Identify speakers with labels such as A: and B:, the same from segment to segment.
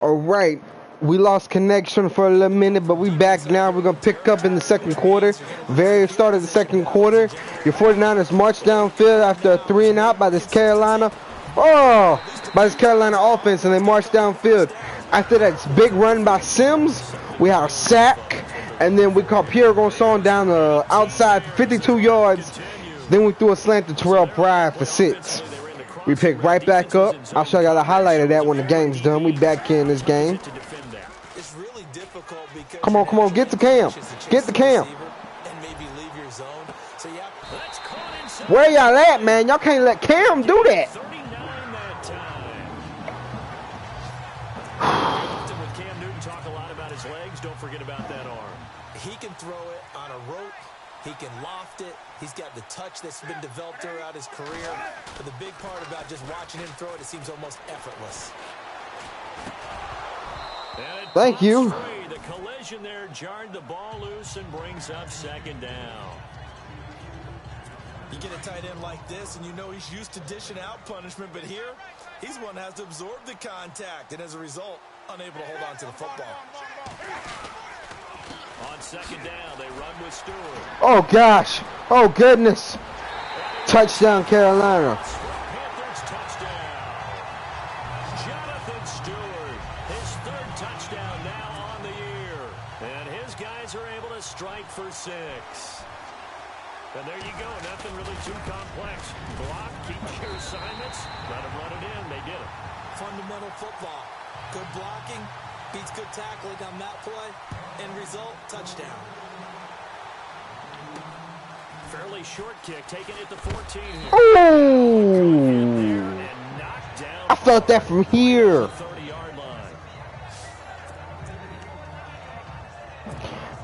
A: All right, we lost connection for a little minute, but we back now. We're going to pick up in the second quarter. Very start of the second quarter. Your 49ers march downfield after a 3-and-out by this Carolina. Oh, by this Carolina offense, and they march downfield. After that big run by Sims, we had a sack, and then we caught Pierre Gonson down the outside for 52 yards. Then we threw a slant to Terrell Pride for 6. We pick right back up. I'll show y'all the highlight of that when the game's done. We back in this game. Come on, get the cam. Get the cam. Where y'all at, man? Y'all can't let Cam do that.
B: Don't forget about that arm. He can throw it on a rope. He can loft it. He's got the touch that's been developed throughout his career. But the big part about just watching him throw it, it seems almost effortless.
A: Thank you.
B: The collision there jarred the ball loose and brings up second down. You get a tight end like this, and you know he's used to dishing out punishment, but here, he's one that has to absorb the contact, and as a result, unable to hold on to the football. On second down, they run with Stewart.
A: Oh, gosh. Oh, goodness. Touchdown, Carolina.
B: Panthers touchdown. Jonathan Stewart, his third touchdown now on the year. And his guys are able to strike for 6. And there you go. Nothing really too complex. Block, keep your assignments. Let them run it in. They did it. Fundamental football. Good blocking. Beats good tackling on that play. End result, touchdown. Fairly short kick, taking it to 14 here.
A: Ooh. I felt that from here.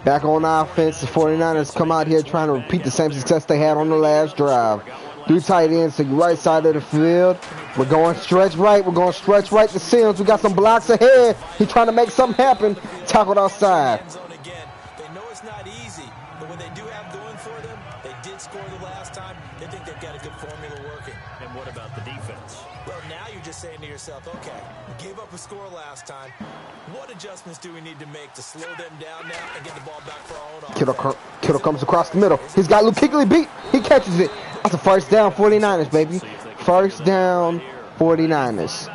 A: Back on offense, the 49ers come out here trying to repeat the same success they had on the last drive. 3 tight ends to the right side of the field. We're going stretch right. We're going stretch right to Sims. We got some blocks ahead. He's trying to make something happen. Tackled outside.
B: They know it's not easy, but what they do have going for them, they did score the last time. They think they've got a good formula working. And what about the defense? Well, now you're just saying to yourself, okay, we gave up a score last time. What adjustments do we need to make to slow them down now and get the ball back for our own offense?
A: Kittle comes across the middle. He's got Luke Kuechly beat. He catches it. That's a first down, 49ers, baby. First down, 49ers.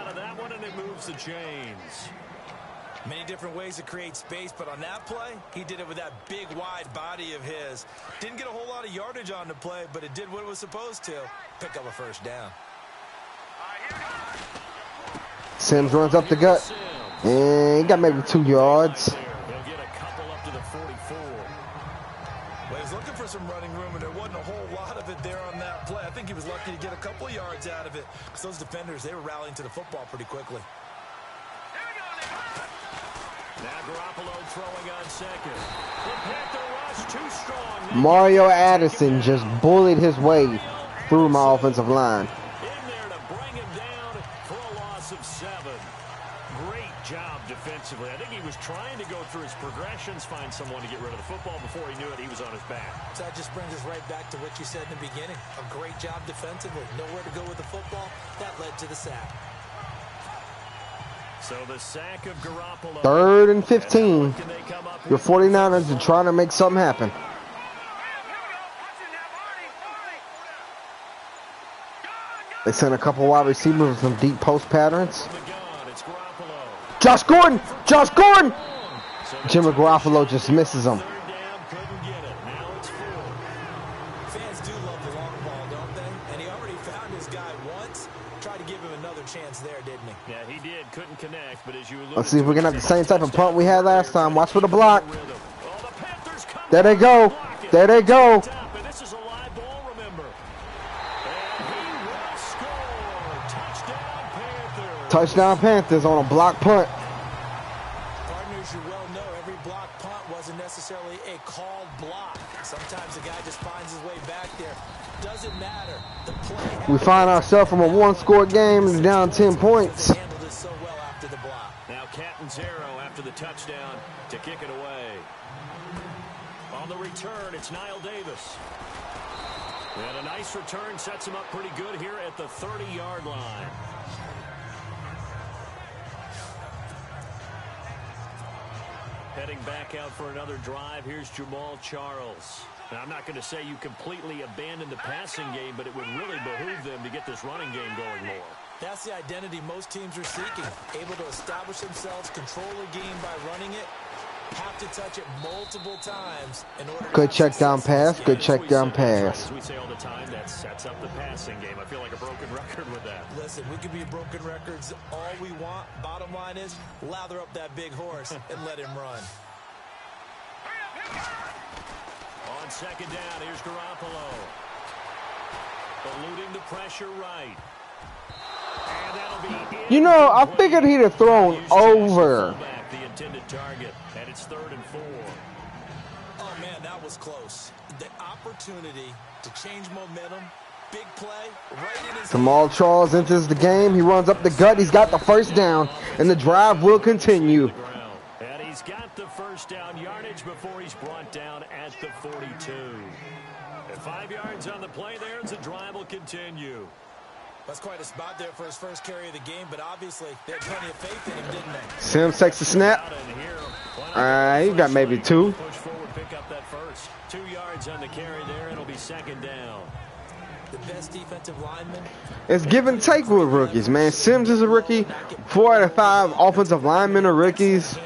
B: Many different ways to create space, but on that play, he did it with that big, wide body of his. Didn't get a whole lot of yardage on the play, but it did what it was supposed to. Pick up a first down.
A: Sims runs up the gut. And he got maybe 2 yards.
B: He'll get a couple up to the 44. Well, he's looking for some running room, and there wasn't a whole lot of it there on that play. I think he was lucky to get a couple yards out of it, because those defenders, they were rallying to the football pretty quickly. Now Garoppolo throwing on second. The Panther rush too strong.
A: Mario Addison just bullied his way through my offensive line.
B: In there to bring him down for a loss of 7. Great job defensively. I think he was trying to go through his progressions, find someone to get rid of the football. Before he knew it, he was on his back. So that just brings us right back to what you said in the beginning. A great job defensively. Nowhere to go with the football. That led to the sack. So the sack of Garoppolo.
A: 3rd and 15. Your 49ers are trying to make something happen. They sent a couple wide receivers with some deep post patterns. Josh Gordon! Josh Gordon! Jimmy Garoppolo just misses him.
B: Fans do love the long ball, don't they? And he already found his guy once. Tried to give him another chance there, didn't he? Yeah, he did. Couldn't connect, but as you alluded,
A: let's see if we can have the same type of punt we had last time. Watch for the block. There they go. There they go.
B: This is a live ball, remember. And he will score. Touchdown Panthers.
A: Touchdown Panthers on a block punt.
B: Partners, you well know every block punt wasn't necessarily a called block. Sometimes the guy just finds his way back there. Doesn't matter. The play
A: we find ourselves from a 1-score game to down 10 points.
B: Handled it so well after the block. Now Catanzaro after the touchdown to kick it away. On the return, it's Niall Davis. And a nice return sets him up pretty good here at the 30-yard line. Heading back out for another drive, here's Jamal Charles. Now, I'm not going to say you completely abandon the passing game, but it would really behoove them to get this running game going more.
C: That's the identity most teams are seeking. Able to establish themselves, control the game by running it, have to touch it multiple times in order to
A: Good check down pass, good check down pass.
B: As we say all the time, that sets up the passing game. I feel like a broken record with that.
C: Listen, we can be broken records all we want. Bottom line is, lather up that big horse and let him run.
B: On second down, here's Garoppolo. Eluding the pressure right. And that'll be
A: You know, I figured he'd have thrown over.
B: The intended target, and it's 3rd and 4.
C: Oh, man, that was close. The opportunity to change momentum, big play, right in his
A: Jamal Charles enters the game. He runs up the gut. He's got the first down, and the drive will continue.
B: And he's got the first down yardage before he's brought down at the 42. And 5 yards on the play there as the drive will continue.
C: That's quite a spot there for his first carry of the game, but obviously they had plenty of faith in him, didn't they?
A: Sims takes the snap. He got maybe 2.
B: Push forward, pick up that first. 2 yards on the carry there. It'll be 2nd down.
C: The best defensive lineman.
A: It's give and take with rookies, man. Sims is a rookie. 4 out of 5 offensive linemen are rookies.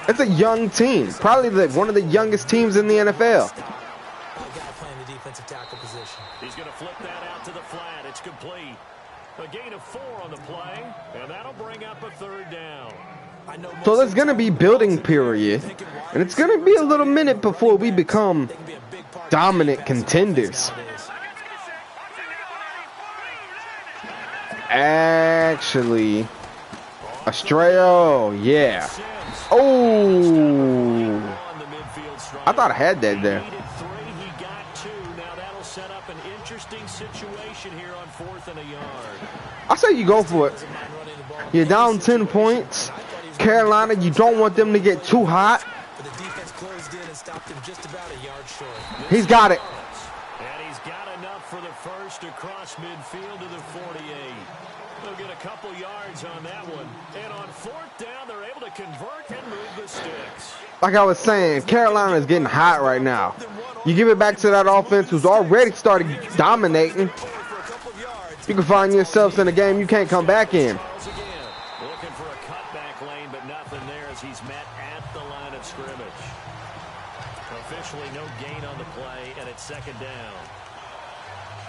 A: It's a young team. Probably one of the youngest teams in the NFL.
B: He's going to flip that out to the flat. It's complete. A gain of 4 on the play, and that'll bring up a 3rd down.
A: So there's going to be building period, and it's going to be a little minute before we become dominant contenders. Actually, Estrella, yeah. Oh, I thought I had that there.
B: Situation here on 4th and a yard.
A: I say you go for it. You're down 10 points. Carolina, you don't want them to get too hot. He's got it.
B: And he's got enough for the first across midfield to the 48. They'll get a couple yards on that one. And on 4th down, they're able to convert and move the sticks.
A: Like I was saying, Carolina is getting hot right now. You give it back to that offense who's already started dominating. You can find yourselves in a game you can't come back in.
B: Looking for a cutback lane, but nothing there as he's met at the line of scrimmage. Officially no gain on the play, and it's 2nd down.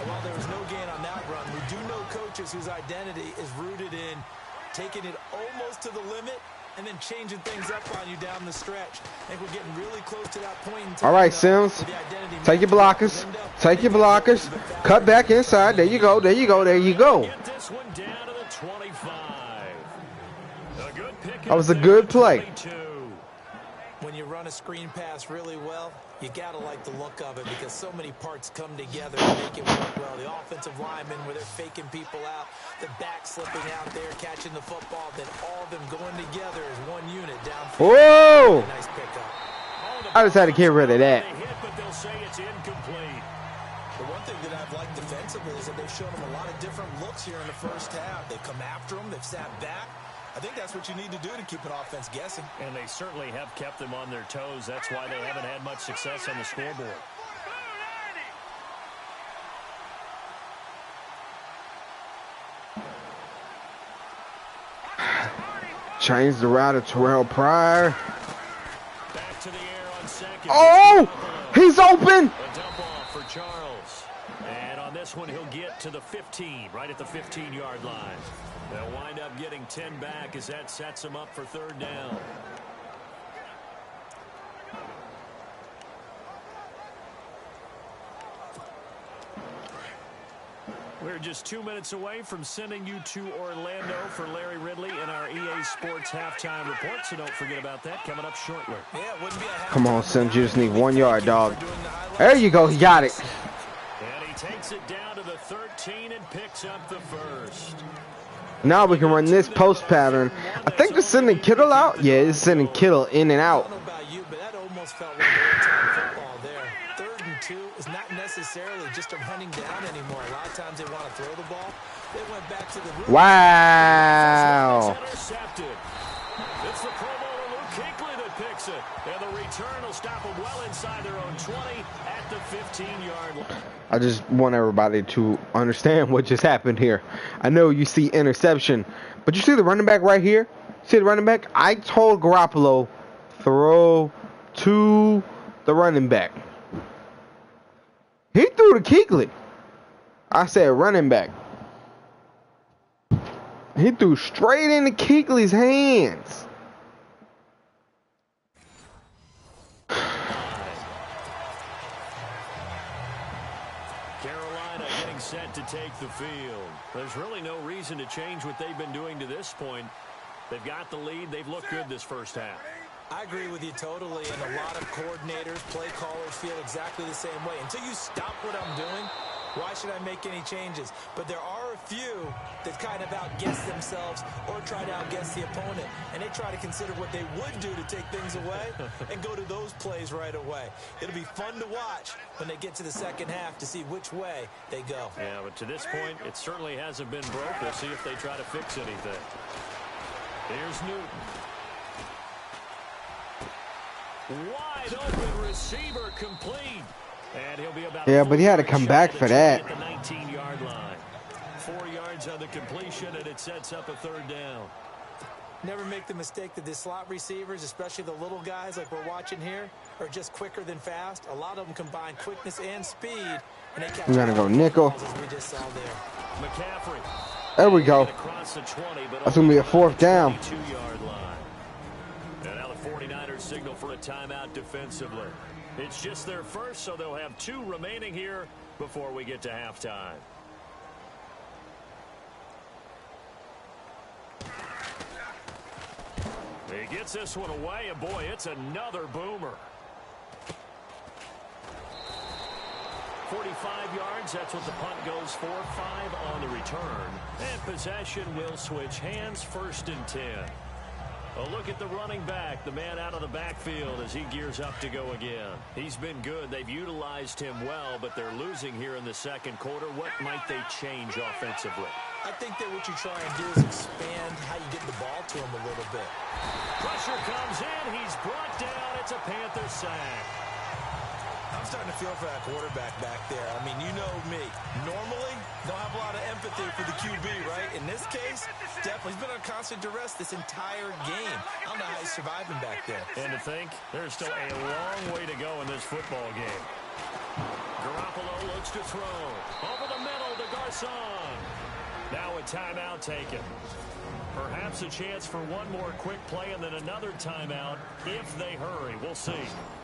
C: While there was no gain on that run, we do know coaches whose identity is rooted in taking it almost to the limit and then changing things up on you down the stretch. I think we're getting really close to that point in time.
A: All right, Sims. Take your blockers. Take your blockers. Cut back inside. There you go. There you go. There you go.
B: Get this one down to the 25. A good pick.
A: That was a good play.
C: When you run a screen pass really well, you got to like the look of it because so many parts come together to make it work well. The offensive linemen where they're faking people out, the back slipping out there, catching the football, then all of them going together as one unit downfield.
A: Whoa!
C: Nice pickup.
A: I just had to get rid of that.
B: But they'll say it's incomplete.
C: The one thing that I've liked defensively is that they've shown them a lot of different looks here in the first half. They've come after them. They've sat back. I think that's what you need to do to keep an offense guessing.
B: And they certainly have kept them on their toes. That's why they haven't had much success on the scoreboard.
A: Change the route of Terrell Pryor.
B: Back to the air on 2nd.
A: Oh! He's open!
B: A dump off for Charles. And on this one, he'll get to the 15, right at the 15-yard line. They'll wind up getting 10 back as that sets them up for 3rd down. We're just 2 minutes away from sending you to Orlando for Larry Ridley in our EA Sports halftime report, so don't forget about that coming up shortly.
C: Yeah, it wouldn't be a
A: Come on, Sims. You just need 1 yard, dog. There you go. He got it.
B: And he takes it down to the 13 and picks up the first.
A: Now we can run this post pattern. I think they're sending Kittle out. Yeah, it's sending Kittle in and out.
C: I don't know about you, but that almost felt like old-time football there. 3rd and 2 is not necessarily just a running down anymore. A lot of times they want to throw the ball. They went back to the
A: Wow.
B: Intercepted. It's the Pro Bowler Luke Kuechly picks it. And the return will stop them well inside their own 20 at the 15-yard line.
A: I just want everybody to understand what just happened here. I know you see interception, but you see the running back right here? See the running back? I told Garoppolo, throw to the running back. He threw to Kuechly. I said running back. He threw straight into Kuechly's hands.
B: Carolina getting set to take the field. There's really no reason to change what they've been doing to this point. They've got the lead. They've looked good this first half.
C: I agree with you totally, and a lot of coordinators, play callers feel exactly the same way. Until you stop what I'm doing, why should I make any changes? But there are a few that kind of outguess themselves or try to outguess the opponent, and they try to consider what they would do to take things away and go to those plays right away. It'll be fun to watch when they get to the second half to see which way they go.
B: Yeah, but to this point, it certainly hasn't been broke. We'll see if they try to fix anything. Here's Newton. Wide open receiver complete. And he'll be about
A: but he had to come back for that.
B: At the 19-yard line. 4 yards on the completion, and it sets up a third down.
C: Never make the mistake that the slot receivers, especially the little guys like we're watching here, are just quicker than fast. A lot of them combine quickness and speed, and they catch.
A: We're gonna go nickel.
C: As we just saw there.
B: McCaffrey.
A: There we go.
B: Across the 20, but
A: That's gonna be a fourth down.
B: 22-yard line. And now the 49ers signal for a timeout defensively. It's just their first, so they'll have 2 remaining here before we get to halftime. He gets this one away, and boy, it's another boomer. 45 yards, that's what the punt goes for. 5 on the return. And possession will switch hands, 1st and 10. A look at the running back, the man out of the backfield as he gears up to go again. He's been good. They've utilized him well, but they're losing here in the second quarter. What might they change offensively?
C: I think that what you try and do is expand how you get the ball to him a little bit.
B: Pressure comes in. He's brought down. It's a Panther sack.
C: I'm starting to feel for that quarterback back there. I mean, you know me. Normally, don't have a lot of empathy for the QB, right? In this case, definitely. He's been on constant duress this entire game. I don't know how he's surviving back there.
B: And to think, there's still a long way to go in this football game. Garoppolo looks to throw. Over the middle to Garcon. Now a timeout taken. Perhaps a chance for one more quick play and then another timeout if they hurry. We'll see.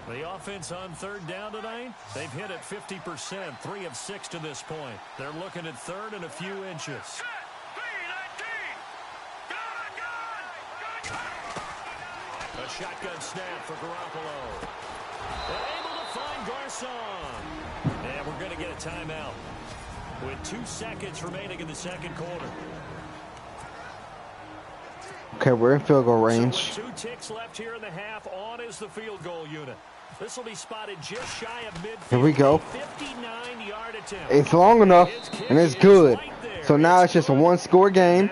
B: The offense on third down tonight, they've hit it 50%, 3 of 6 to this point. They're looking at third and a few inches. A shotgun snap for Garoppolo. Able to find Garcon. And we're going to get a timeout with 2 seconds remaining in the second quarter.
A: Okay, we're in field goal range.
B: So 2 ticks left here in the half. On is the field goal unit. This will be spotted just shy of midfield.
A: Here we go.
B: 59-yard attempt.
A: It's long enough, and it's good. So now it's just a 1-score game.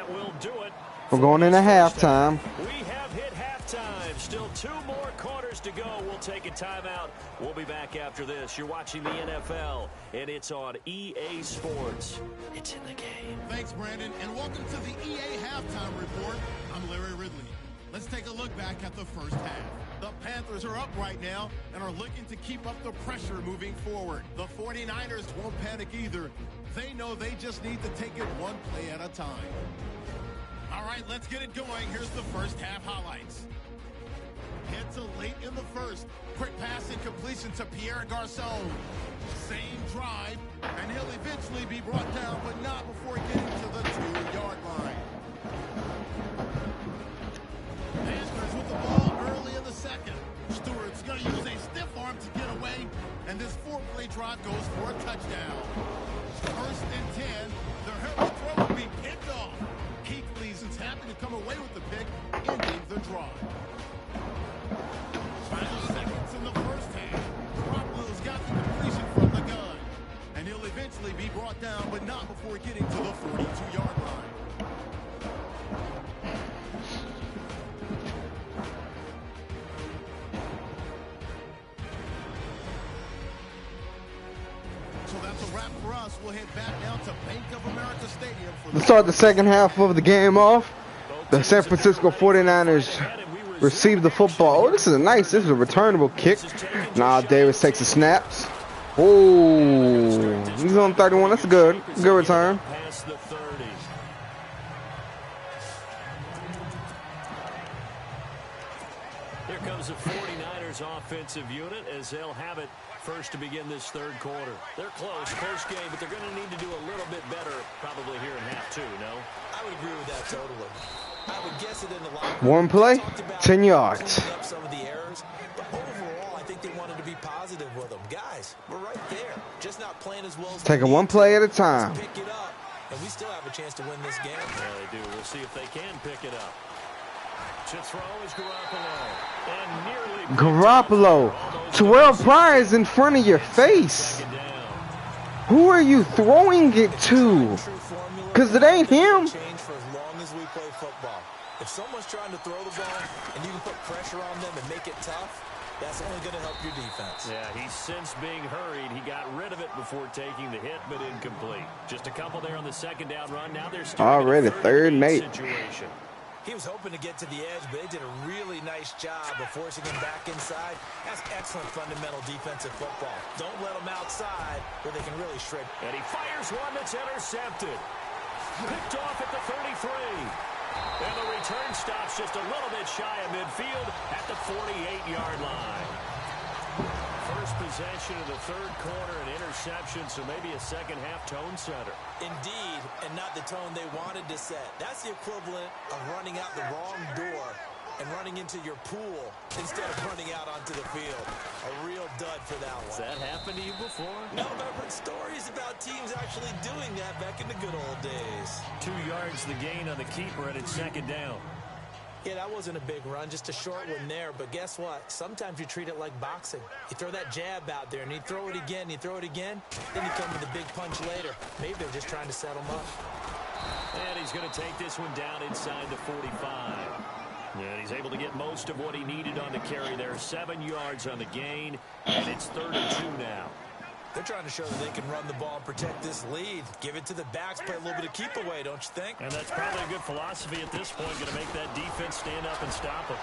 A: We're going into halftime.
B: We have hit halftime. Still 2 more quarters to go. We'll take a timeout. We'll be back after this. You're watching the NFL, and it's on EA Sports. It's in the game.
D: Thanks, Brandon, and welcome to the EA Halftime Report. I'm Larry Ridley. Let's take a look back at the first half. The Panthers are up right now and are looking to keep up the pressure moving forward. The 49ers won't panic either. They know they just need to take it one play at a time. All right, let's get it going. Here's the first half highlights. Head to late in the first. Quick pass and completion to Pierre Garcon. Same drive, and he'll eventually be brought down, but not before getting to the 2-yard line. Panthers with the ball early in the second. Stewart's going to use a stiff arm to get away, and this 4-play drive goes for a touchdown. 1st and 10. Their heavy throw will be picked off. Kuechly's is happy to come away with the pick, ending the drive. Final seconds in the first half. Garoppolo's got the completion from the gun, and he'll eventually be brought down, but not before getting to the 42-yard line. us, we'll head back down to Bank of America Stadium for
A: Let's start the second half of the game off. The San Francisco 49ers receive the football. Oh, this is a returnable kick. Now Davis takes the snaps. Oh, he's on 31. That's a good return.
B: Here comes the 49ers offensive unit as they'll have it first to begin this third quarter. They're close game, but they're going to need to do a little bit better probably here in half two, no?
C: I would agree with that totally. I would guess it in the locker
A: One
C: room.
A: play, 10 yards.
C: Up some of the errors, but overall, I think they wanted to be positive with them. Guys, we're right there. Just not playing as well as
A: Taking one play at a time.
C: Pick it up, and we still have a chance to win this game.
B: Yeah, they do. We'll see if they can pick it up. To throw is Garoppolo. And nearly
A: Garoppolo. Terrell Pryor's in front of your face. Who are you throwing it to? Because it ain't him.
C: Change for as long as we play football. If someone's trying to throw the ball and you can put pressure on them and make it tough, that's only going to help your defense.
B: Yeah, he's since being hurried. He got rid of it before taking the hit, but incomplete. Just a couple there on the second down run. Now they're still
A: already third and 8.
B: Situation.
C: He was hoping to get to the edge, but they did a really nice job of forcing him back inside. That's excellent fundamental defensive football. Don't let him outside where they can really shred.
B: And he fires one that's intercepted. Picked off at the 33. And the return stops just a little bit shy of midfield at the 48-yard line. First possession of the third quarter, an interception, so maybe a second-half tone setter.
C: Indeed, and not the tone they wanted to set. That's the equivalent of running out the wrong door and running into your pool instead of running out onto the field. A real dud for that one.
B: Has that happened to you before?
C: No, but I've heard stories about teams actually doing that back in the good old days.
B: 2 yards the gain on the keeper, and it's second down.
C: Yeah, that wasn't a big run, just a short one there. But guess what? Sometimes you treat it like boxing. You throw that jab out there, and you throw it again, you throw it again, then you come with a big punch later. Maybe they're just trying to set him up.
B: And he's going to take this one down inside the 45. And he's able to get most of what he needed on the carry there. 7 yards on the gain, and it's 3rd and 2 now.
C: They're trying to show that they can run the ball and protect this lead. Give it to the backs, play a little bit of keep away, don't you think?
B: And that's probably a good philosophy at this point, going to make that defense stand up and stop him.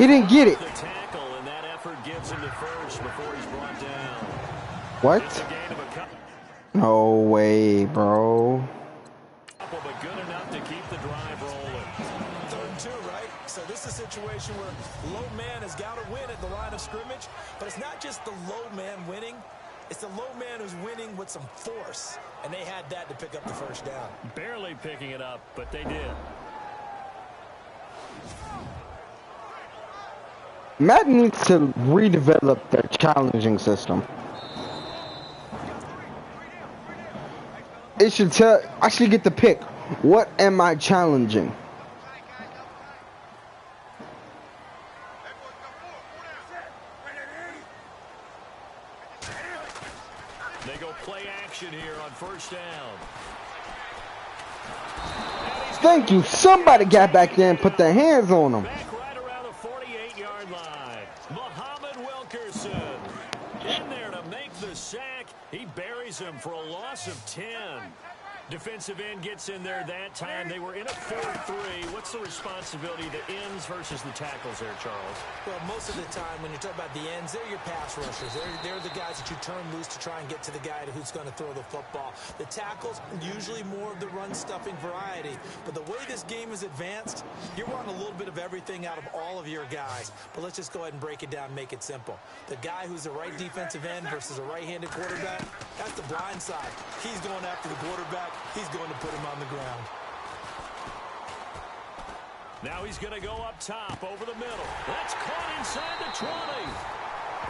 A: He didn't get it.
B: The tackle, and that effort gives him the first before he's brought down.
A: What?
B: It's a gain of a couple.
A: No way, bro.
B: But good enough to keep the drive rolling.
C: 3rd and 2, right? So this is a situation where low man has got to win at the line of scrimmage, but it's not just the low man winning. It's the low man who's winning with some force, and they had that to pick up the first down.
B: Barely picking it up, but they did.
A: Madden needs to redevelop their challenging system. It should tell, I should get the pick. What am I challenging?
B: They go play action here on first down.
A: Thank you. Somebody got back there and put their hands on him.
B: Back right around the 48-yard line. Muhammad Wilkerson in there to make the sack. He buries him for a loss of 10. Defensive end gets in there that time. They were in a 4-3. What's the responsibility of the ends versus the tackles there, Charles?
C: Well, most of the time when you talk about the ends, they're your pass rushers. They're the guys that you turn loose to try and get to the guy who's going to throw the football. The tackles, usually more of the run-stuffing variety. But the way this game is advanced, you're wanting a little bit of everything out of all of your guys. But let's just go ahead and break it down and make it simple. The guy who's the right defensive end versus a right-handed quarterback, that's the blind side. He's going after the quarterback. He's going to put him on the ground.
B: Now he's going to go up top over the middle. That's caught inside the 20.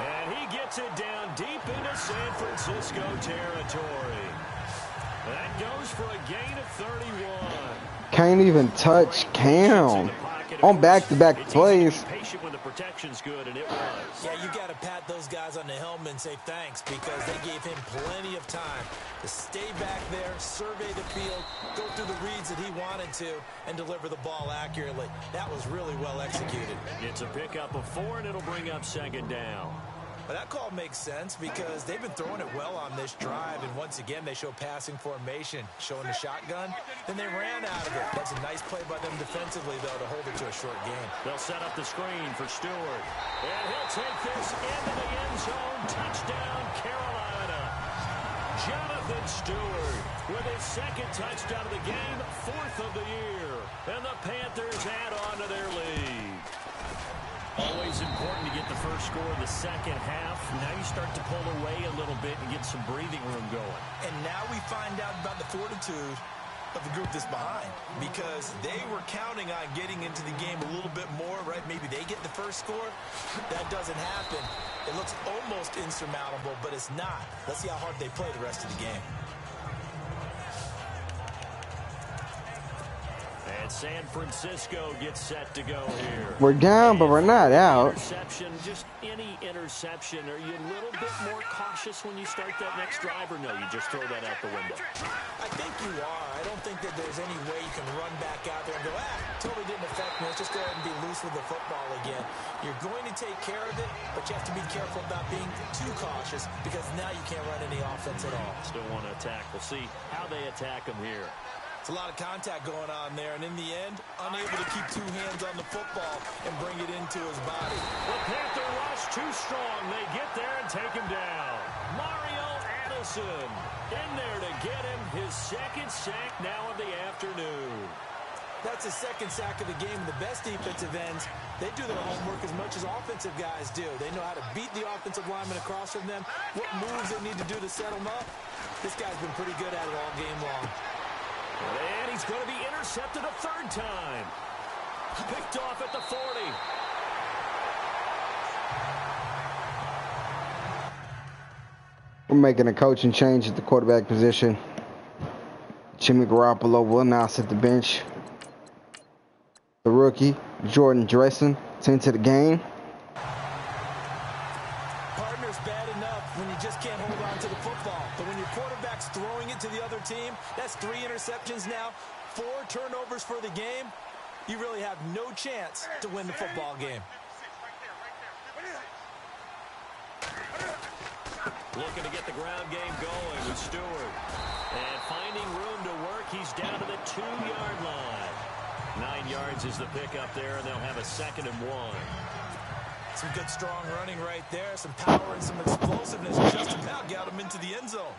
B: And he gets it down deep into San Francisco territory. That goes for a gain of 31.
A: Can't even touch Cam on back-to-back plays.
B: Patient when the protection's good, and it was.
C: Yeah, you got to pat those guys on the helmet and say thanks because they gave him plenty of time to stay back there, survey the field, go through the reads that he wanted to, and deliver the ball accurately. That was really well executed.
B: It's a pickup of 4, and it'll bring up second down.
C: Well, that call makes sense because they've been throwing it well on this drive, and once again, they show passing formation, showing the shotgun. Then they ran out of it. That's a nice play by them defensively, though, to hold it to a short game.
B: They'll set up the screen for Stewart. And he'll take this into the end zone. Touchdown, Carolina. Jonathan Stewart with his second touchdown of the game, 4th of the year. And the Panthers add on to their lead. Always important to get the first score in the second half. Now you start to pull away a little bit and get some breathing room going.
C: And now we find out about the fortitude of the group that's behind, because they were counting on getting into the game a little bit more, right? Maybe they get the first score. That doesn't happen. It looks almost insurmountable, but it's not. Let's see how hard they play the rest of the game.
B: And San Francisco gets set to go here.
A: We're down, but we're not out.
B: Interception, just any interception. Are you a little bit more cautious when you start that next drive, or no, you just throw that out the window?
C: I think you are. I don't think that there's any way you can run back out there and go, totally didn't affect me. Let's just go ahead and be loose with the football again. You're going to take care of it, but you have to be careful about being too cautious, because now you can't run any offense at all.
B: Still want to attack. We'll see how they attack them here.
C: It's a lot of contact going on there, and in the end, unable to keep 2 hands on the football and bring it into his body.
B: The Panther rush too strong. They get there and take him down. Mario Addison in there to get him his second sack now of the afternoon.
C: That's his second sack of the game. The best defensive ends, they do their homework as much as offensive guys do. They know how to beat the offensive lineman across from them, what moves they need to do to set them up. This guy's been pretty good at it all game long.
B: And he's going to be intercepted a 3rd time. Picked off at the 40.
A: We're making a coaching change at the quarterback position. Jimmy Garoppolo will now sit the bench. The rookie, Jordan Dressen, sent to the game.
C: Partner's bad enough when you just can't hold on to the football. But when your quarterback's throwing it to the other team, that's 3 interceptions now, 4 turnovers for the game. You really have no chance to win the football game.
B: Looking to get the ground game going with Stewart. And finding room to work, he's down to the 2-yard line. 9 yards is the pickup there, and they'll have a 2nd and 1.
C: Some good, strong running right there. Some power and some explosiveness. Just about got him into the end zone.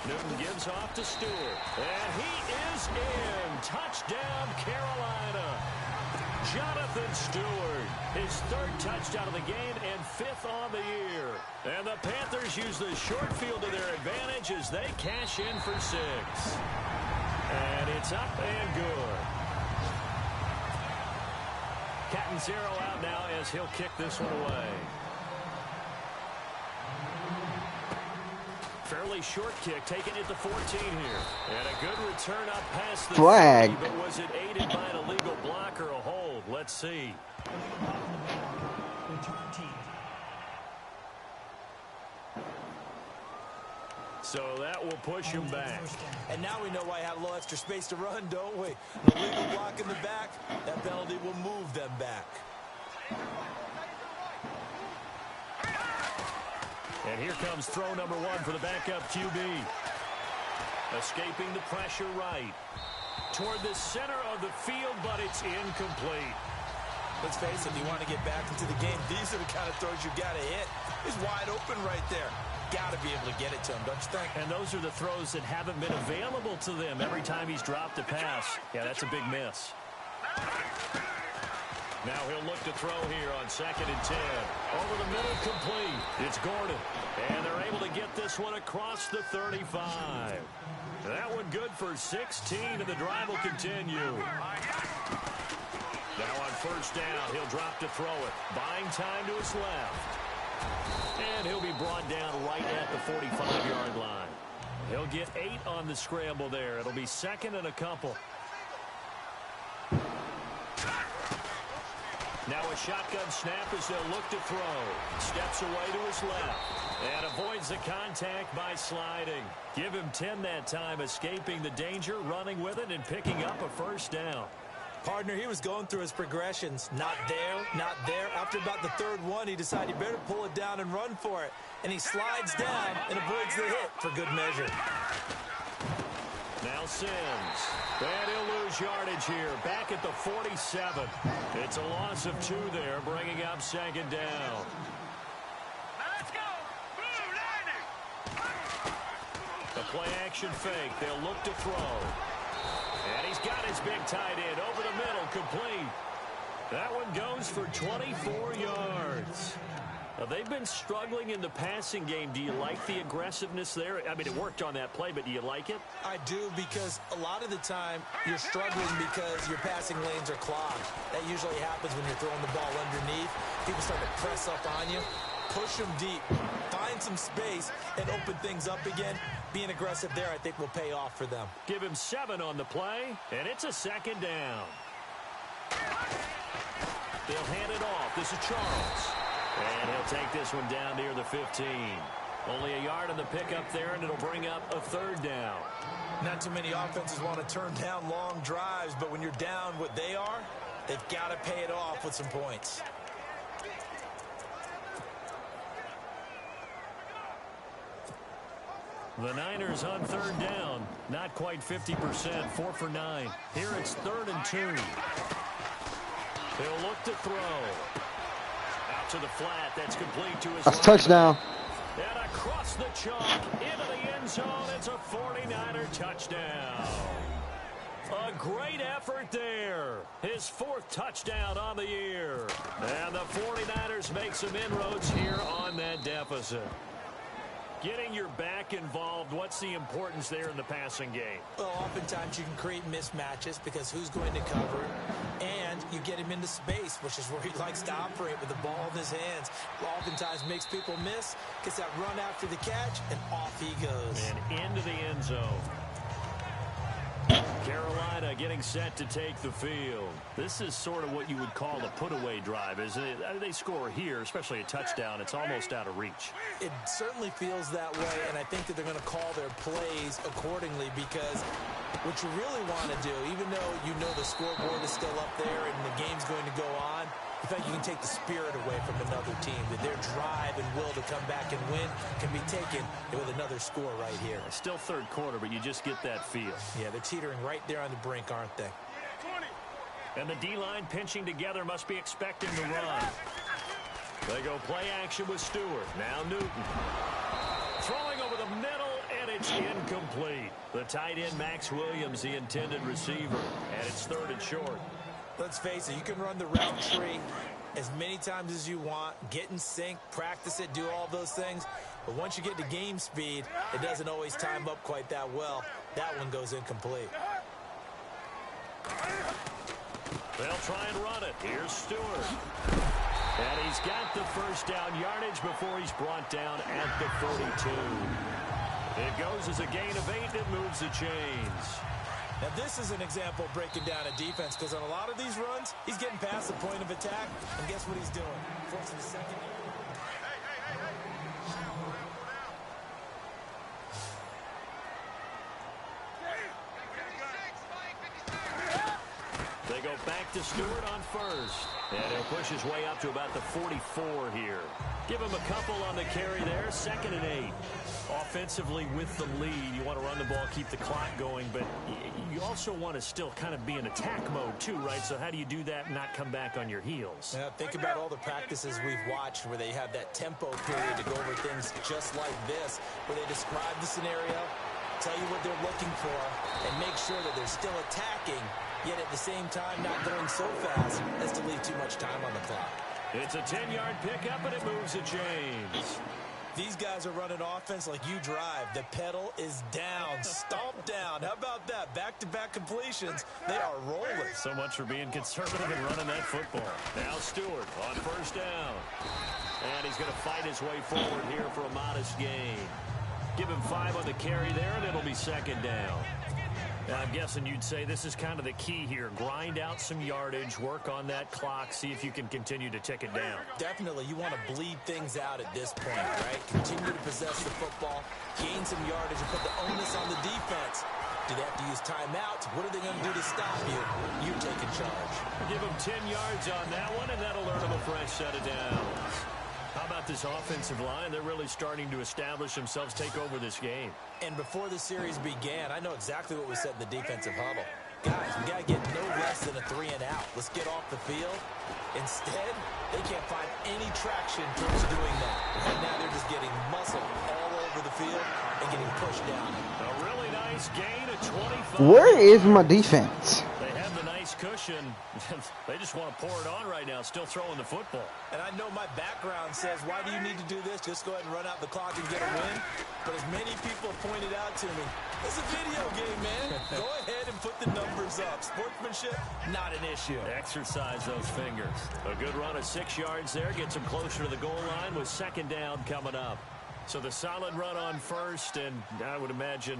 B: Newton gives off to Stewart. And he is in. Touchdown, Carolina. Jonathan Stewart, his 3rd touchdown of the game and 5th on the year. And the Panthers use the short field to their advantage as they cash in for 6. And it's up and good. Catanzaro out now as he'll kick this one away. Fairly short kick, taken at the 14 here. And a good return up past the
A: flag.
B: 30, but was it aided by an illegal block or a hold? Let's see. So that will push him back.
C: And now we know why I have a little extra space to run, don't we? An illegal block in the back, that penalty will move them back.
B: And here comes throw number 1 for the backup QB. Escaping the pressure right. Toward the center of the field, but it's incomplete.
C: Let's face it, if you want to get back into the game, these are the kind of throws you got to hit. He's wide open right there. Got to be able to get it to him, don't you think?
B: And those are the throws that haven't been available to them every time he's dropped a pass. Yeah, that's a big miss. Now he'll look to throw here on 2nd and 10. Over the middle, complete. It's Gordon. And they're able to get this one across the 35. That one good for 16, and the drive will continue. Now on 1st down, he'll drop to throw it. Buying time to his left. And he'll be brought down right at the 45-yard line. He'll get 8 on the scramble there. It'll be 2nd and a couple. Now a shotgun snap as they'll look to throw. Steps away to his left. And avoids the contact by sliding. Give him 10 that time, escaping the danger, running with it, and picking up a 1st down.
C: Partner, he was going through his progressions. Not there, not there. After about the third one, he decided he better pull it down and run for it. And he slides down and avoids the hit for good measure.
B: Now Sims. And he'll lose yardage here. Back at the 47. It's a loss of 2 there, bringing up second down.
E: Let's go.
B: The play action fake. They'll look to throw. And he's got his big tight end over the middle, complete. That one goes for 24 yards. Now, they've been struggling in the passing game. Do you like the aggressiveness there? I mean, it worked on that play, but do you like it?
C: I do, because a lot of the time you're struggling because your passing lanes are clogged. That usually happens when you're throwing the ball underneath. People start to press up on you. Push them deep. Find some space and open things up again. Being aggressive there, I think, will pay off for them.
B: Give him 7 on the play, and it's a second down. They'll hand it off. This is Charles. And he'll take this one down near the 15. Only a yard on the pickup there, and it'll bring up a third down.
C: Not too many offenses want to turn down long drives, but when you're down what they are, they've got to pay it off with some points.
B: The Niners on third down. Not quite 50%, 4 for 9. Here it's 3rd and 2. They'll look to throw. Out to the flat. That's complete to his
A: That's a touchdown.
B: And across the chalk into the end zone. It's a 49er touchdown. A great effort there. His 4th touchdown on the year. And the 49ers make some inroads here on that deficit. Getting your back involved, what's the importance there in the passing game?
C: Well, oftentimes you can create mismatches because who's going to cover, and you get him into space, which is where he likes to operate with the ball in his hands. Oftentimes makes people miss, gets that run after the catch, and off he goes.
B: And into the end zone. Carolina getting set to take the field. This is sort of what you would call a put-away drive, isn't it? They score here, especially a touchdown. It's almost out of reach.
C: It certainly feels that way, and I think that they're going to call their plays accordingly, because what you really want to do, even though you know the scoreboard is still up there and the game's going to go on, in fact, you can take the spirit away from another team, that their drive and will to come back and win can be taken with another score right here.
B: Still third quarter, but you just get that feel.
C: Yeah, they're teetering right there on the brink, aren't they?
B: And the D-line pinching together must be expecting to run. They go play action with Stewart. Now Newton. Throwing over the middle, and it's incomplete. The tight end, Max Williams, the intended receiver. And it's 3rd and short.
C: Let's face it, you can run the route tree as many times as you want, get in sync, practice it, do all those things. But once you get to game speed, it doesn't always time up quite that well. That one goes incomplete.
B: They'll try and run it. Here's Stewart. And he's got the first down yardage before he's brought down at the 42. It goes as a gain of 8 and moves the chains.
C: Now, this is an example of breaking down a defense, because on a lot of these runs, he's getting past the point of attack, and guess what he's doing? Forcing the second.
B: They go back to Stewart on first. And he'll push his way up to about the 44 here. Give him a couple on the carry there. 2nd and 8. Offensively with the lead, you want to run the ball, keep the clock going, but you also want to still kind of be in attack mode too, right? So how do you do that and not come back on your heels?
C: Now, think about all the practices we've watched where they have that tempo period to go over things just like this, where they describe the scenario, tell you what they're looking for, and make sure that they're still attacking, yet at the same time not going so fast as to leave too much time on the clock.
B: It's a 10-yard pickup, and it moves the chains.
C: These guys are running offense like you drive. The pedal is down, stomped down. How about that? Back-to-back completions. They are rolling.
B: So much for being conservative and running that football. Now Stewart on first down. And he's going to fight his way forward here for a modest gain. Give him 5 on the carry there, and it'll be 2nd down. Now, I'm guessing you'd say this is kind of the key here. Grind out some yardage, work on that clock, see if you can continue to tick it down.
C: Definitely. You want to bleed things out at this point, right? Continue to possess the football, gain some yardage, and put the onus on the defense. Do they have to use timeouts? What are they going to do to stop you? You taking charge.
B: Give them 10 yards on that one, and that'll earn them a fresh set of downs. How about this offensive line? They're really starting to establish themselves, take over this game.
C: And before the series began, I know exactly what we said in the defensive huddle. Guys, we got to get no less than a 3 and out. Let's get off the field. Instead, they can't find any traction towards doing that. Right now, they're just getting muscle all over the field and getting pushed down.
B: A really nice gain of 25.
A: Where is my defense?
B: They have the nice cushion. They just want to pour it on right now, still throwing the football.
C: And I know my background says, why do you need to do this? Just go ahead and run out the clock and get a win. But as many people have pointed out to me, it's a video game, man. Go ahead and put the numbers up. Sportsmanship, not an issue.
B: Exercise those fingers. A good run of 6 yards there gets them closer to the goal line with second down coming up. So the solid run on first, and I would imagine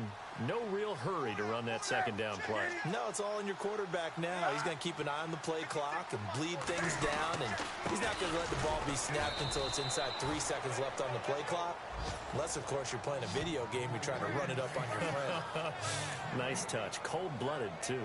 B: no real hurry to run that second down play.
C: No, it's all in your quarterback now. He's going to keep an eye on the play clock and bleed things down, and he's not going to let the ball be snapped until it's inside 3 seconds left on the play clock. Unless, of course, you're playing a video game, you're trying to run it up on your friend.
B: Nice touch. Cold-blooded, too.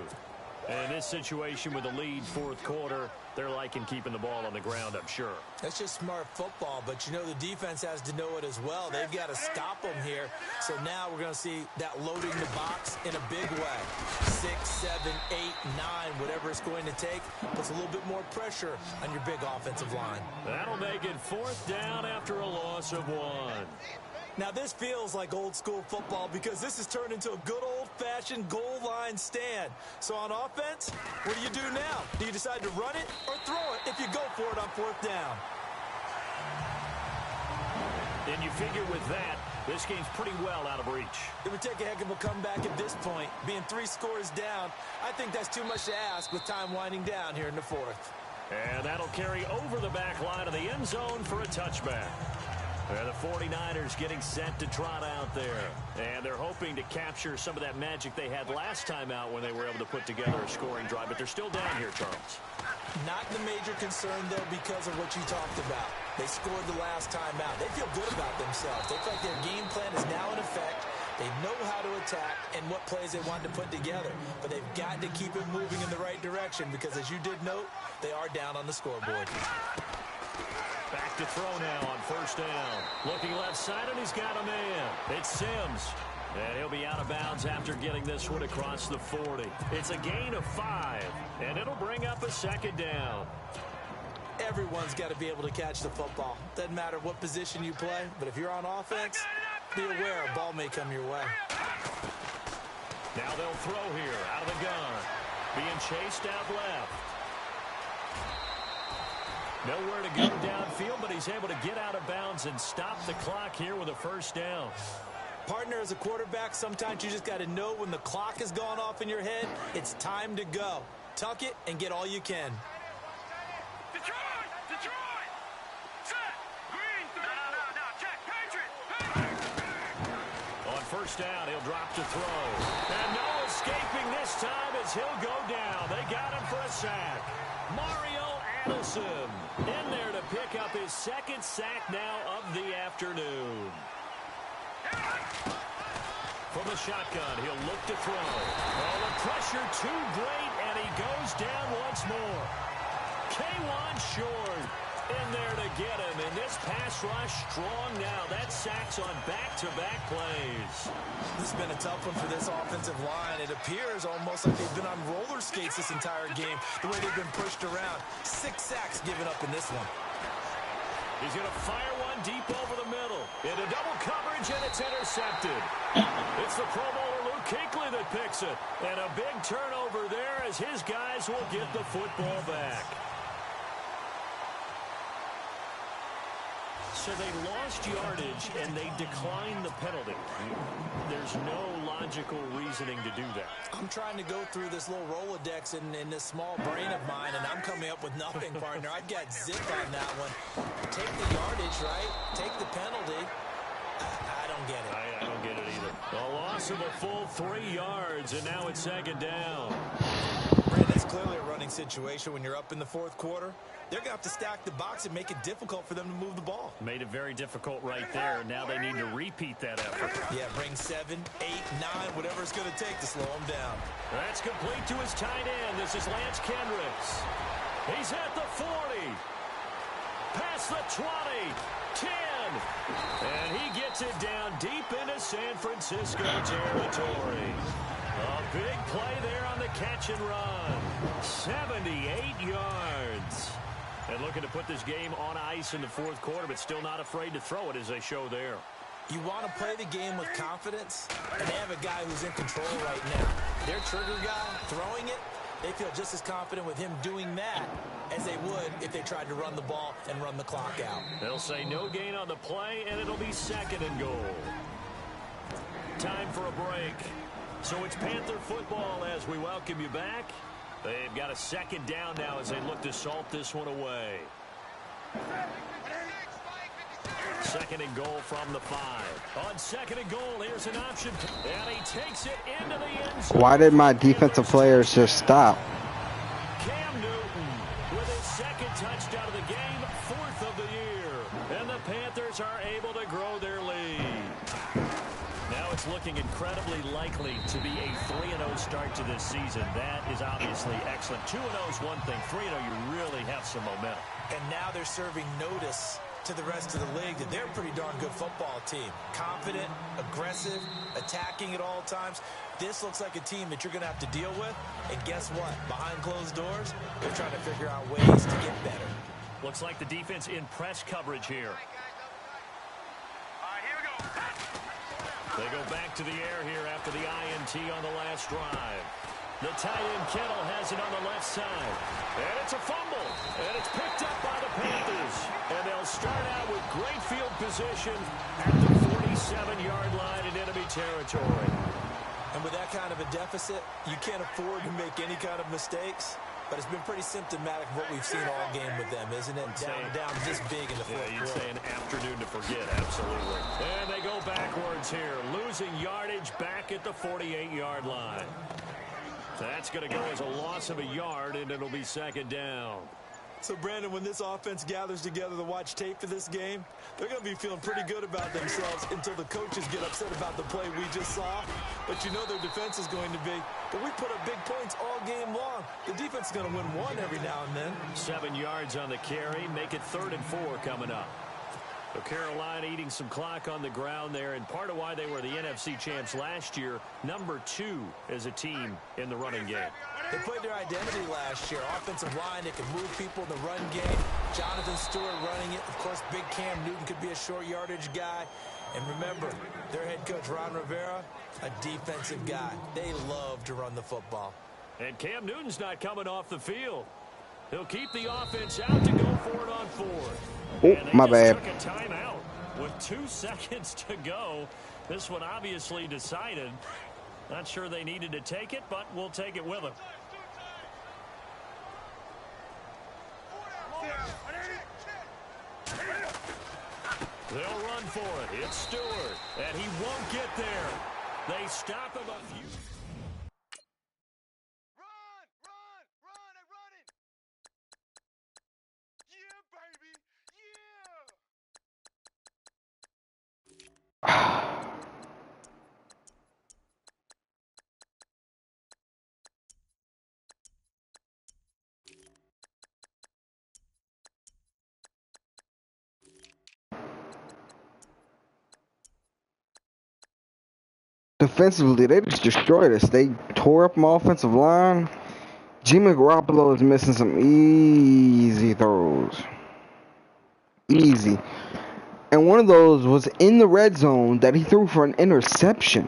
B: And in this situation with the lead fourth quarter, they're liking keeping the ball on the ground, I'm sure.
C: That's just smart football, but you know the defense has to know it as well. They've got to stop them here. So now we're going to see that loading the box in a big way. 6, 7, 8, 9, whatever it's going to take, puts a little bit more pressure on your big offensive line.
B: That'll make it fourth down after a loss of 1.
C: Now, this feels like old-school football because this has turned into a good old-fashioned goal line stand. So on offense, what do you do now? Do you decide to run it or throw it if you go for it on fourth down?
B: And you figure with that, this game's pretty well out of reach.
C: It would take a heck of a comeback at this point. Being 3 scores down, I think that's too much to ask with time winding down here in the fourth.
B: And that'll carry over the back line of the end zone for a touchback. The 49ers getting set to trot out there. And they're hoping to capture some of that magic they had last time out when they were able to put together a scoring drive. But they're still down here, Charles.
C: Not the major concern, though, because of what you talked about. They scored the last time out. They feel good about themselves. They feel like their game plan is now in effect. They know how to attack and what plays they want to put together. But they've got to keep it moving in the right direction because, as you did note, they are down on the scoreboard.
B: Back to throw now on first down. Looking left side, and he's got a man. It's Sims. And he'll be out of bounds after getting this one across the 40. It's a gain of 5, and it'll bring up a second down.
C: Everyone's got to be able to catch the football. Doesn't matter what position you play, but if you're on offense, be aware a ball may come your way.
B: Now they'll throw here out of the gun. Being chased out left. Nowhere to go downfield, but he's able to get out of bounds and stop the clock here with a first down.
C: Partner, as a quarterback, sometimes you just got to know when the clock has gone off in your head, it's time to go. Tuck it and get all you can.
E: Detroit! Detroit! Set! Green! No, check! Patriot!
B: On first down, he'll drop to throw. And no escaping this time as he'll go down. They got him for a sack. Mario Addison in there to pick up his second sack now of the afternoon. From the shotgun, he'll look to throw. Oh, the pressure too great, and he goes down once more. K1 short in there to get him, and this pass rush strong now. That sack's on back-to-back plays.
C: This has been a tough one for this offensive line. It appears almost like they've been on roller skates this entire game, the way they've been pushed around. 6 sacks given up in this one.
B: He's going to fire one deep over the middle. Into double coverage, and it's intercepted. It's the Pro Bowler Luke Kuechly that picks it. And a big turnover there as his guys will get the football back. So they lost yardage, and they declined the penalty. There's no logical reasoning to do that.
C: I'm trying to go through this little Rolodex in this small brain of mine, and I'm coming up with nothing, partner. I've got zip on that one. Take the yardage, right? Take the penalty. I don't get it.
B: I don't get it either. A loss of a full 3 yards, and now it's second down.
C: Brandon, It's clearly a running situation when you're up in the fourth quarter. They're going to have to stack the box and make it difficult for them to move the ball.
B: Made it very difficult right there. Now they need to repeat that effort.
C: Yeah, bring 7, 8, 9, whatever it's going to take to slow them down.
B: That's complete to his tight end. This is Lance Kendricks. He's at the 40. Past the 20. 10. And he gets it down deep into San Francisco territory. A big play there on the catch and run. 78 yards. And looking to put this game on ice in the fourth quarter, but still not afraid to throw it as they show there.
C: You want to play the game with confidence, and they have a guy who's in control right now. Their trigger guy throwing it, they feel just as confident with him doing that as they would if they tried to run the ball and run the clock out.
B: They'll say no gain on the play, and it'll be second and goal. Time for a break. So it's Panther football as we welcome you back. They've got a second down now as they look to salt this one away. Second and goal from the 5. On second and goal, here's an option. And he takes it into the end zone.
A: Why did my defensive players just stop?
B: Cam Newton with his second touchdown of the game, 4th of the year. And the Panthers are able to grow their lead. Now it's looking incredibly likely to be a 3-0 start to this season. That is obviously excellent. 2-0 is one thing. 3-0, you really have some momentum.
C: And now they're serving notice to the rest of the league that they're a pretty darn good football team. Confident, aggressive, attacking at all times. This looks like a team that you're going to have to deal with. And guess what? Behind closed doors, they're trying to figure out ways to get better.
B: Looks like the defense in press coverage here. They go back to the air here after the INT on the last drive. The tight end Kittle has it on the left side. And it's a fumble. And it's picked up by the Panthers. And they'll start out with great field position at the 47-yard line in enemy territory.
C: And with that kind of a deficit, you can't afford to make any kind of mistakes. But it's been pretty symptomatic of what we've seen all game with them, isn't it? Down this big in the fourth quarter.
B: You'd say an afternoon to forget, absolutely. And they go backwards here, losing yardage back at the 48-yard line. That's going to go as a loss of a yard, and it'll be second down.
C: So, Brandon, when this offense gathers together to watch tape for this game, they're going to be feeling pretty good about themselves until the coaches get upset about the play we just saw. But you know their defense is going to be. But we put up big points all game long. The defense is going to win one every now and then.
B: 7 yards on the carry. Make it 3rd and 4 coming up. So Carolina eating some clock on the ground there, and part of why they were the NFC champs last year, number 2 as a team in the running game.
C: They played their identity last year. Offensive line, they can move people in the run game. Jonathan Stewart running it. Of course, big Cam Newton could be a short yardage guy. And remember, their head coach, Ron Rivera, a defensive guy. They love to run the football.
B: And Cam Newton's not coming off the field. He'll keep the offense out to go for it on 4th.
A: Oh, my bad.
B: Took a timeout with 2 seconds to go. This one obviously decided. Not sure they needed to take it, but we'll take it with them. They'll run for it. It's Stewart, and he won't get there. They stop him a few.
A: Defensively, they just destroyed us. They tore up my offensive line. Jimmy Garoppolo is missing some easy throws. Easy. And one of those was in the red zone that he threw for an interception.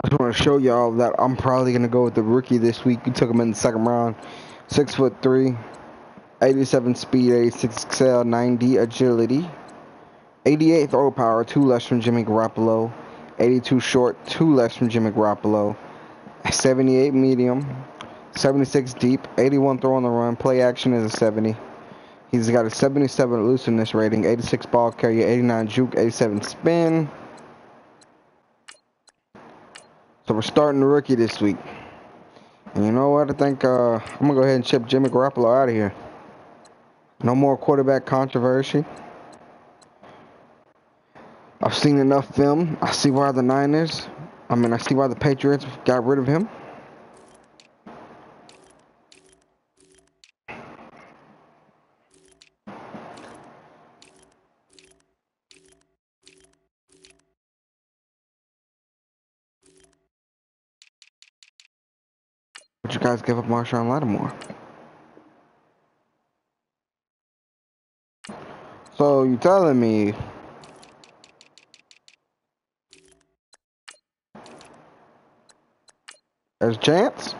A: I just want to show y'all that I'm probably going to go with the rookie this week. We took him in the second round. 6'3". 87 speed, 86 excel, 90 agility, 88 throw power, 2 less from Jimmy Garoppolo, 82 short, 2 less from Jimmy Garoppolo, 78 medium, 76 deep, 81 throw on the run, play action is a 70. He's got a 77 elusiveness rating, 86 ball carrier, 89 juke, 87 spin. So we're starting the rookie this week. And you know what? I think I'm going to go ahead and ship Jimmy Garoppolo out of here. No more quarterback controversy. I've seen enough film. I see why the I see why the Patriots got rid of him. But you guys give up Marshawn Lattimore. So you telling me there's a chance?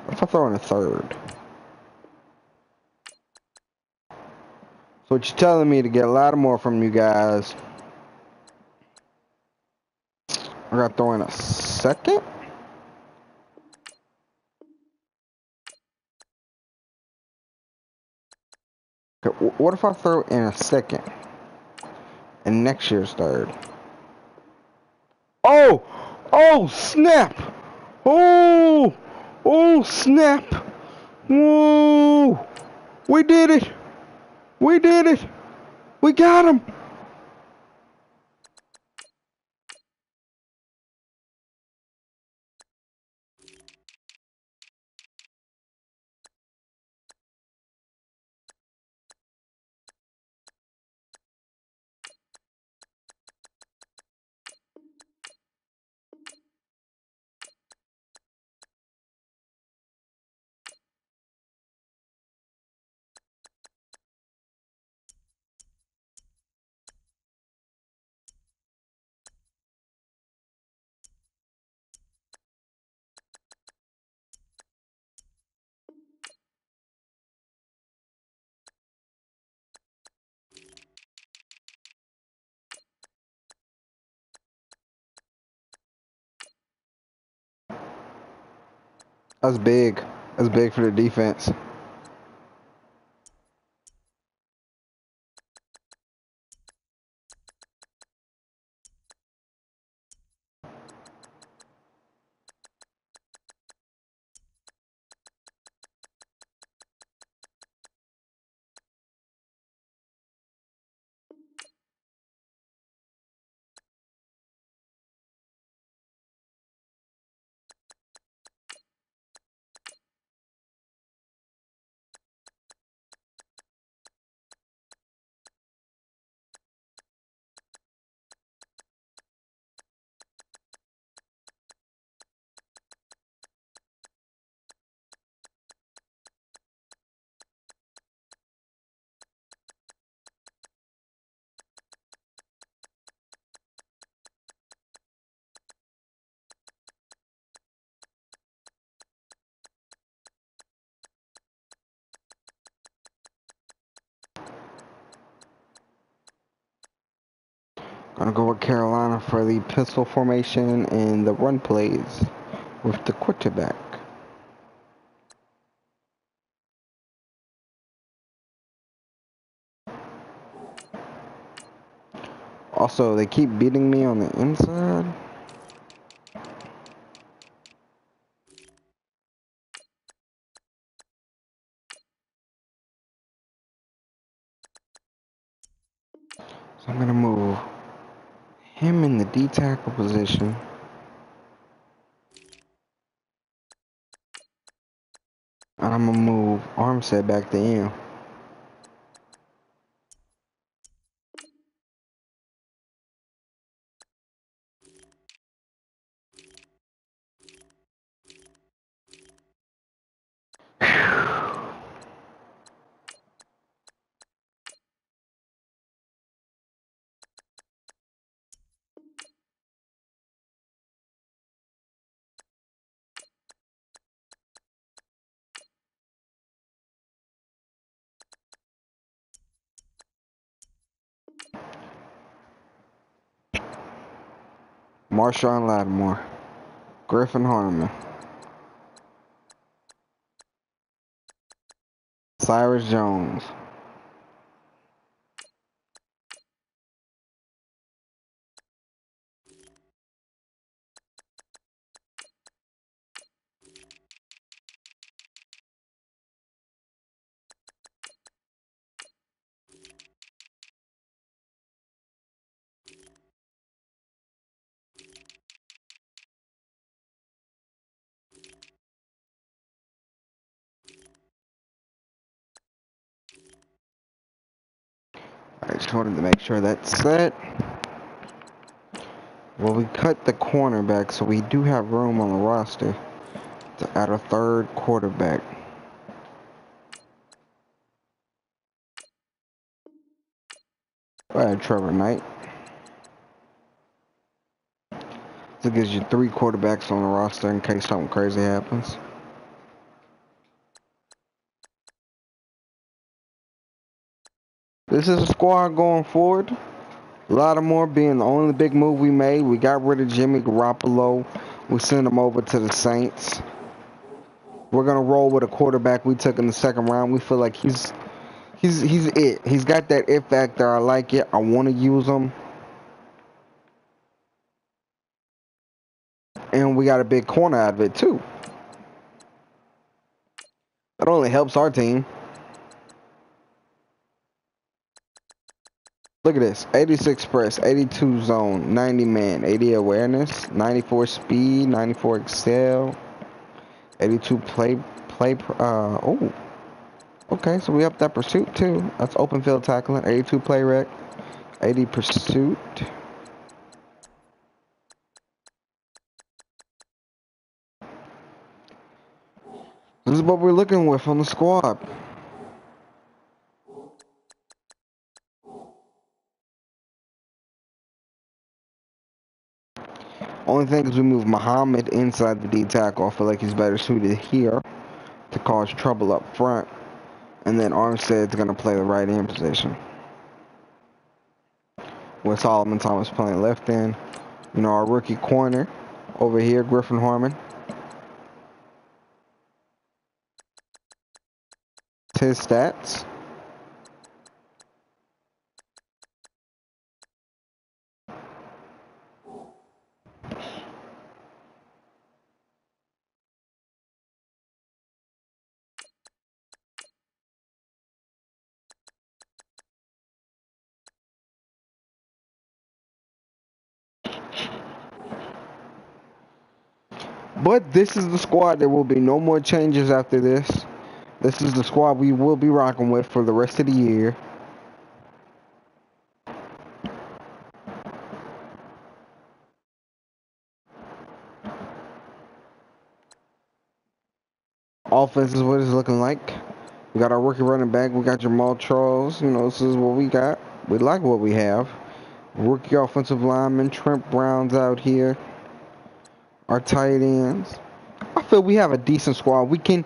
A: What if I throw in a third? So what you telling me to get Lattimore from you guys? I gotta throw in a second? Okay, what if I throw in a second and next year's third? Oh! Oh, snap! Oh! Oh, snap! Whoa! We did it! We did it! We got him! That's big. That's big for the defense. Gonna go with Carolina for the pistol formation and the run plays with the quarterback. Also, they keep beating me on the inside. So I'm gonna move him in the D tackle position. And I'm gonna move Armstead back to him. Marshawn Lattimore. Griffin Harmon. Cyrus Jones. I just wanted to make sure that's set. Well, we cut the cornerback, so we do have room on the roster to add a third quarterback. Go ahead, Trevor Knight. This gives you 3 quarterbacks on the roster in case something crazy happens. This is a squad going forward. Lattimore being the only big move we made. We got rid of Jimmy Garoppolo. We sent him over to the Saints. We're gonna roll with a quarterback we took in the second round. We feel like he's it. He's got that it factor. I like it. I want to use him. And we got a big corner out of it too. That only helps our team. Look at this. 86 press, 82 zone, 90 man, 80 awareness, 94 speed, 94 excel, 82 play. Oh. Okay, so we upped that pursuit too. That's open field tackling, 82 play rec, 80 pursuit. This is what we're looking with on the squad. Only thing is we move Muhammad inside the D tackle. I feel like he's better suited here to cause trouble up front. And then Armstead's going to play the right end position. With Solomon Thomas playing left end. You know, our rookie corner over here, Griffin Harmon. His stats. But this is the squad. There will be no more changes after this. This is the squad we will be rocking with for the rest of the year. Offense is what it's looking like. We got our rookie running back. We got Jamal Charles. You know, this is what we got. We like what we have. Rookie offensive lineman. Trent Brown's out here. Our tight ends. I feel we have a decent squad. We can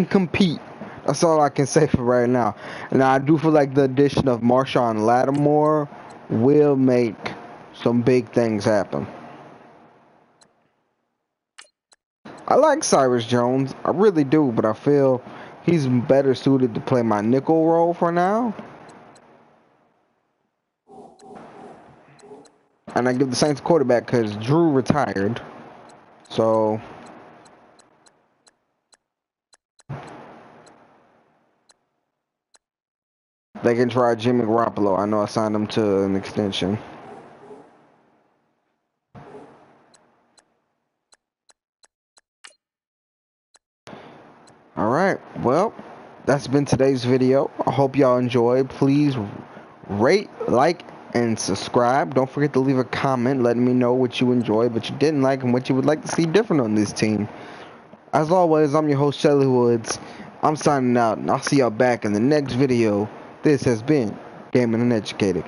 A: compete. That's all I can say for right now. And I do feel like the addition of Marshawn Lattimore will make some big things happen. I like Cyrus Jones. I really do, but I feel he's better suited to play my nickel role for now. And I give the Saints quarterback because Drew retired. So they can try Jimmy Garoppolo. I know I signed him to an extension. Alright, well, that's been today's video. I hope y'all enjoyed. Please rate, like, and subscribe. Don't forget to leave a comment letting me know what you enjoyed, what you didn't like, and what you would like to see different on this team. As always, I'm your host, Shelly Woods. I'm signing out, and I'll see y'all back in the next video. This has been Gaming Uneducated.